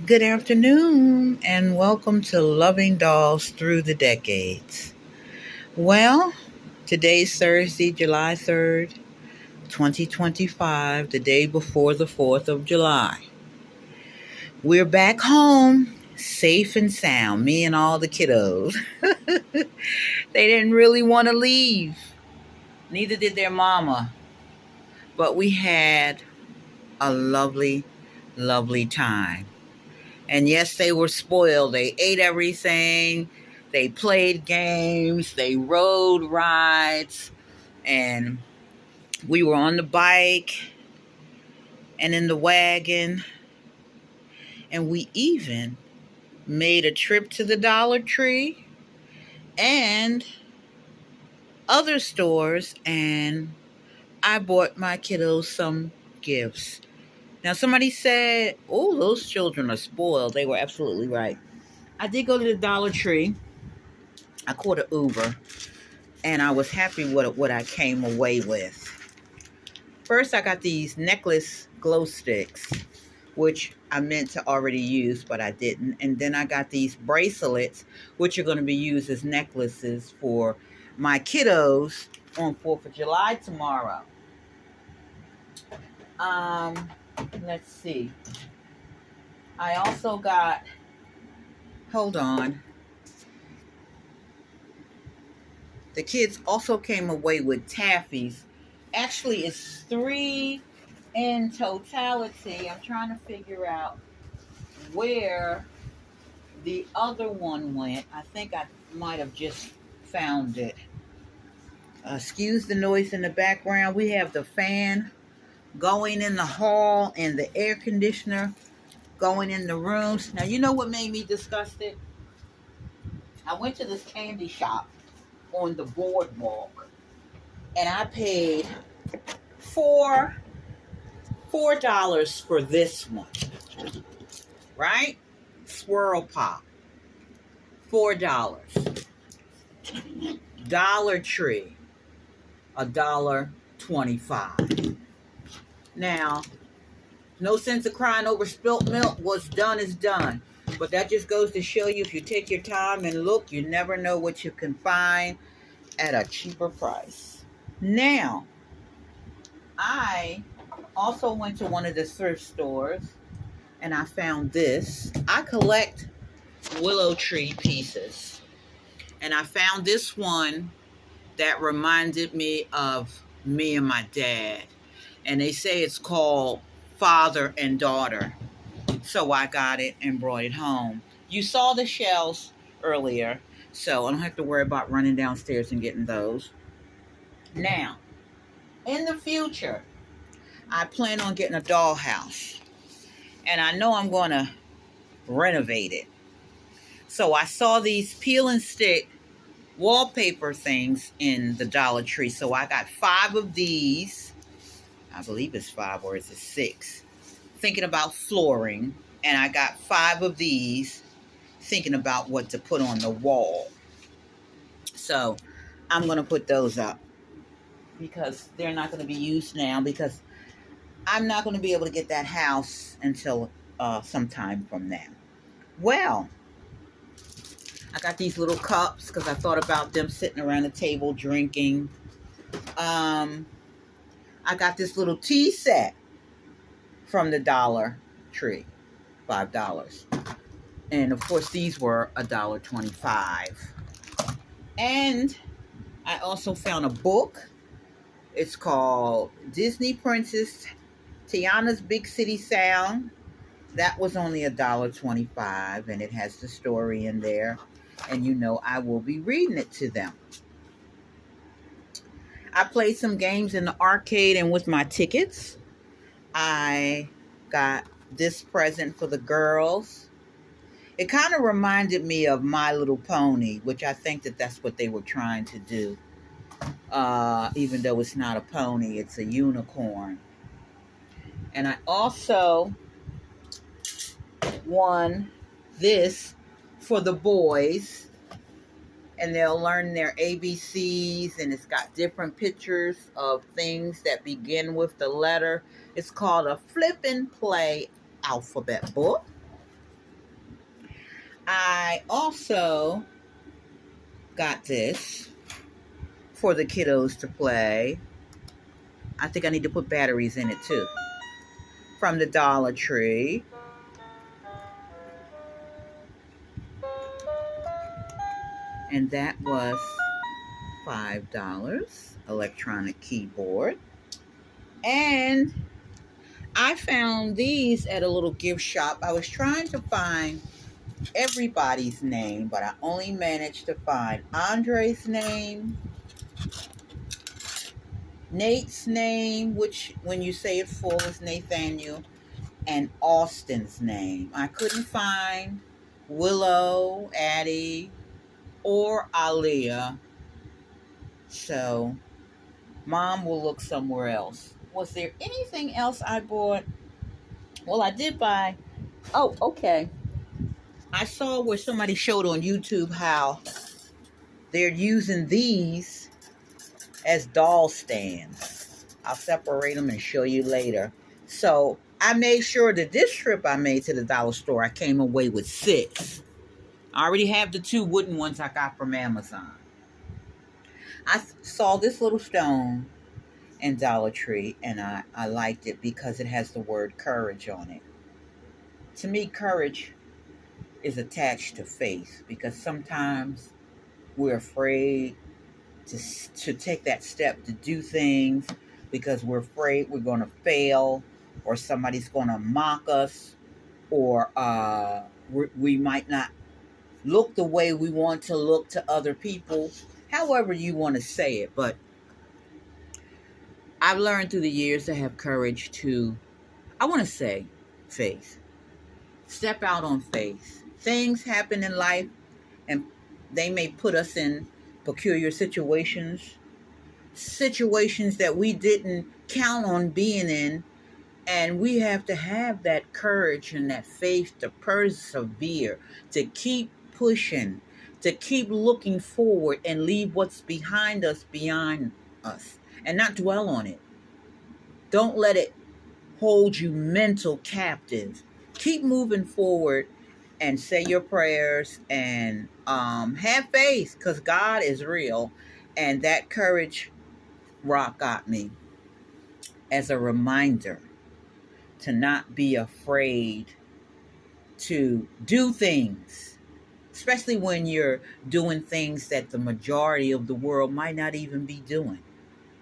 Good afternoon, and welcome to Loving Dolls Through the Decades. Well, today's Thursday, July 3rd, 2025, the day before the 4th of July. We're back home, safe and sound, me and all the kiddos. They didn't really want to leave, neither did their mama, but we had a lovely, lovely time. And yes, they were spoiled. They ate everything. They played games. They rode rides. And we were on the bike and in the wagon. And we even made a trip to the Dollar Tree and other stores. And I bought my kiddos some gifts. Now, somebody said, oh, those children are spoiled. They were absolutely right. I did go to the Dollar Tree. I caught an Uber, and I was happy with what I came away with. First, I got these necklace glow sticks, which I meant to already use, but I didn't. And then I got these bracelets, which are going to be used as necklaces for my kiddos on 4th of July tomorrow. Let's see. I also got, hold on. The kids also came away with taffies. Actually, it's 3 in totality. I'm trying to figure out where the other one went. I think I might have just found it. Excuse the noise in the background. We have the fan going in the hall and the air conditioner going in the rooms. Now, you know what made me disgusted? I went to this candy shop on the boardwalk, and I paid $4 for this one, right? Swirl Pop, $4. Dollar Tree, $1.25. Now, no sense of crying over spilt milk. What's done is done. But that just goes to show you, if you take your time and look, you never know what you can find at a cheaper price. Now, I also went to one of the thrift stores and I found this. I collect willow tree pieces. And I found this one that reminded me of me and my dad. And they say it's called Father and Daughter. So I got it and brought it home. You saw the shells earlier, so I don't have to worry about running downstairs and getting those. Now, in the future, I plan on getting a dollhouse. And I know I'm going to renovate it. So I saw these peel and stick wallpaper things in the Dollar Tree. So I got 5 of these. I believe it's 5 or is it 6. Thinking about flooring. And I got 5 of these thinking about what to put on the wall. So I'm going to put those up because they're not going to be used now, because I'm not going to be able to get that house until sometime from now. Well, I got these little cups because I thought about them sitting around the table drinking. I got this little tea set from the Dollar Tree, $5. And of course, these were $1.25. And I also found a book. It's called Disney Princess Tiana's Big City Sound. That was only $1.25, and it has the story in there. And you know I will be reading it to them. I played some games in the arcade and with my tickets. I got this present for the girls. It kind of reminded me of My Little Pony, which I think that's what they were trying to do. Even though it's not a pony, it's a unicorn. And I also won this for the boys. And they'll learn their ABCs, and it's got different pictures of things that begin with the letter. It's called a Flip and Play alphabet book. I also got this for the kiddos to play. I think I need to put batteries in it too. From the Dollar Tree. And that was $5. Electronic keyboard. And I found these at a little gift shop. I was trying to find everybody's name, but I only managed to find Andre's name, Nate's name, which when you say it full is Nathaniel, and Austin's name. I couldn't find Willow, Addie, or Aaliyah. So Mom will look somewhere else. Was there anything else I bought? Well, I did buy. Oh, okay. I saw where somebody showed on YouTube how they're using these as doll stands. I'll separate them and show you later. So I made sure that this trip I made to the dollar store, I came away with 6. I already have the 2 wooden ones I got from Amazon. I saw this little stone in Dollar Tree, and I liked it because it has the word courage on it. To me, courage is attached to faith, because sometimes we're afraid to take that step to do things because we're afraid we're going to fail, or somebody's going to mock us, or we might not look the way we want to look to other people, however you want to say it. But I've learned through the years to have courage to, I want to say, faith. Step out on faith. Things happen in life, and they may put us in peculiar situations that we didn't count on being in, and we have to have that courage and that faith to persevere, to keep pushing, to keep looking forward and leave what's behind us behind us and not dwell on it. Don't let it hold you mental captive. Keep moving forward and say your prayers and have faith, because God is real. And that courage rock got me as a reminder to not be afraid to do things, especially when you're doing things that the majority of the world might not even be doing.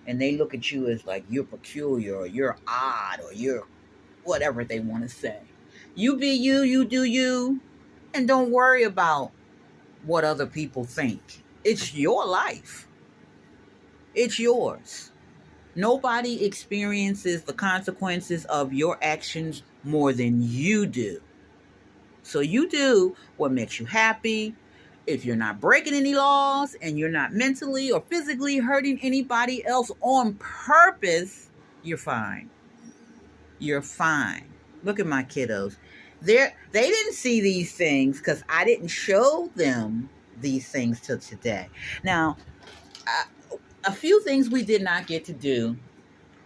And they look at you as like you're peculiar, or you're odd, or you're whatever they want to say. You be you, you do you, and don't worry about what other people think. It's your life. It's yours. Nobody experiences the consequences of your actions more than you do. So you do what makes you happy. If you're not breaking any laws and you're not mentally or physically hurting anybody else on purpose, you're fine. You're fine. Look at my kiddos. They didn't see these things because I didn't show them these things till today. Now, a few things we did not get to do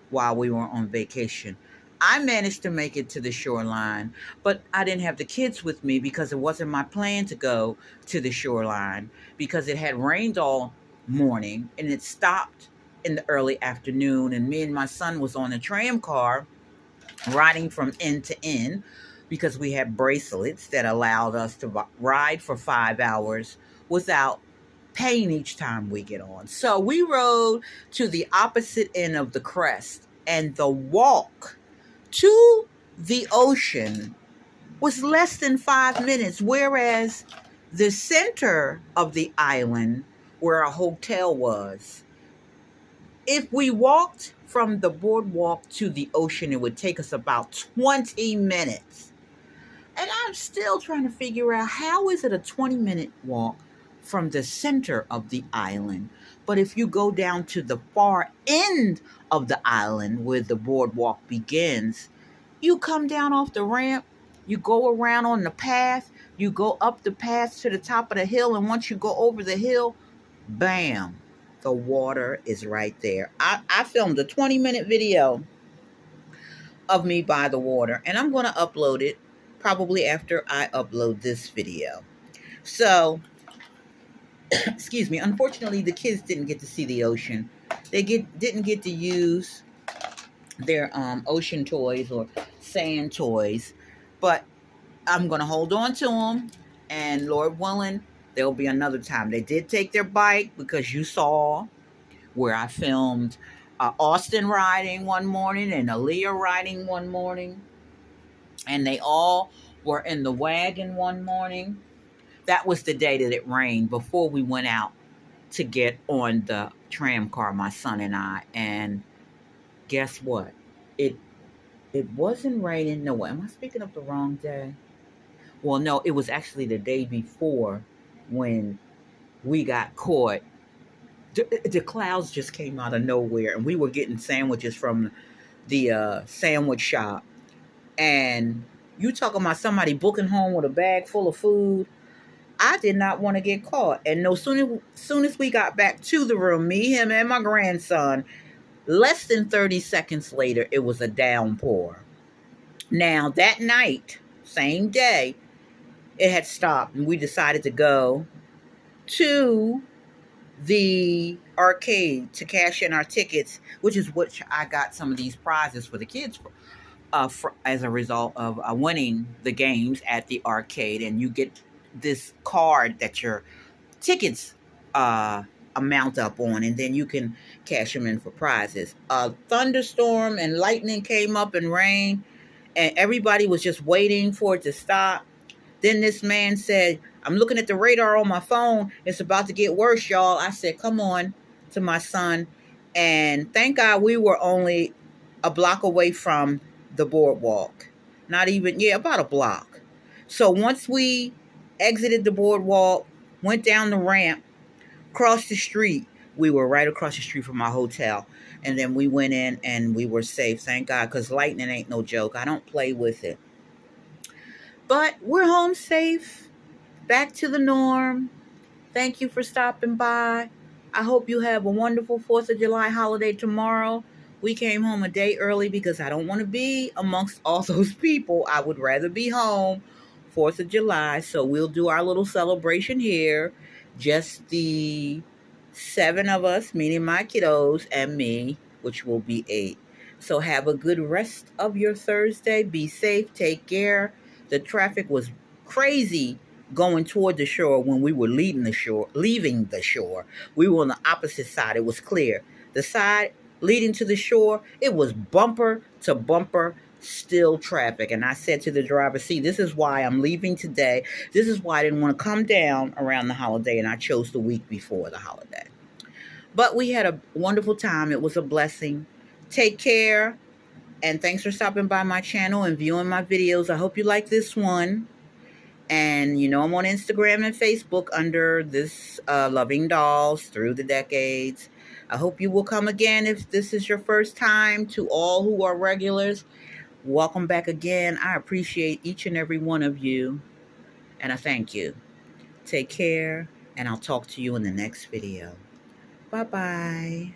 while we were on vacation. I managed to make it to the shoreline, but I didn't have the kids with me because it wasn't my plan to go to the shoreline, because it had rained all morning and it stopped in the early afternoon, and me and my son was on a tram car riding from end to end because we had bracelets that allowed us to ride for 5 hours without paying each time we get on. So we rode to the opposite end of the crest, and the walk to the ocean was less than 5 minutes, whereas the center of the island, where our hotel was, if we walked from the boardwalk to the ocean, it would take us about 20 minutes. And I'm still trying to figure out, how is it a 20-minute walk from the center of the island? But if you go down to the far end of the island where the boardwalk begins, you come down off the ramp, you go around on the path, you go up the path to the top of the hill, and once you go over the hill, bam, the water is right there. I filmed a 20-minute video of me by the water, and I'm going to upload it probably after I upload this video. So, excuse me, unfortunately, the kids didn't get to see the ocean. They didn't get to use their ocean toys or sand toys, but I'm going to hold on to them, and Lord willing, there'll be another time. They did take their bike because you saw where I filmed Austin riding one morning and Aaliyah riding one morning, and they all were in the wagon one morning. That was the day that it rained before we went out to get on the tram car, my son and I. And guess what? It wasn't raining. No, am I speaking of the wrong day? Well, no, it was actually the day before when we got caught. The clouds just came out of nowhere, and we were getting sandwiches from the sandwich shop. And you talking about somebody booking home with a bag full of food? I did not want to get caught. And no soon as we got back to the room, me, him, and my grandson, less than 30 seconds later, it was a downpour. Now, that night, same day, it had stopped, and we decided to go to the arcade to cash in our tickets, which is which I got some of these prizes for the kids as a result of winning the games at the arcade. And you get this card that your tickets amount up on, and then you can cash them in for prizes. A thunderstorm and lightning came up and rain, and everybody was just waiting for it to stop. Then this man said, I'm looking at the radar on my phone. It's about to get worse, y'all. I said, come on, to my son. And thank God we were only a block away from the boardwalk. Not even, about a block. So once we exited the boardwalk, went down the ramp, crossed the street, we were right across the street from our hotel. And then we went in and we were safe, thank God, because lightning ain't no joke. I don't play with it. But we're home safe, back to the norm. Thank you for stopping by. I hope you have a wonderful 4th of July holiday tomorrow. We came home a day early because I don't want to be amongst all those people. I would rather be home 4th of July. So we'll do our little celebration here. Just the 7 of us, meaning my kiddos and me, which will be 8. So have a good rest of your Thursday. Be safe. Take care. The traffic was crazy going toward the shore when we were leaving the shore. We were on the opposite side. It was clear. The side leading to the shore, it was bumper to bumper, still traffic. And I said to the driver, see, this is why I'm leaving today. This is why I didn't want to come down around the holiday, and I chose the week before the holiday. But we had a wonderful time. It was a blessing. Take care. And thanks for stopping by my channel and viewing my videos. I hope you like this one. And I'm on Instagram and Facebook under this Loving Dolls Through the Decades. I hope you will come again if this is your first time. To all who are regulars, welcome back again. I appreciate each and every one of you. And I thank you. Take care. And I'll talk to you in the next video. Bye-bye.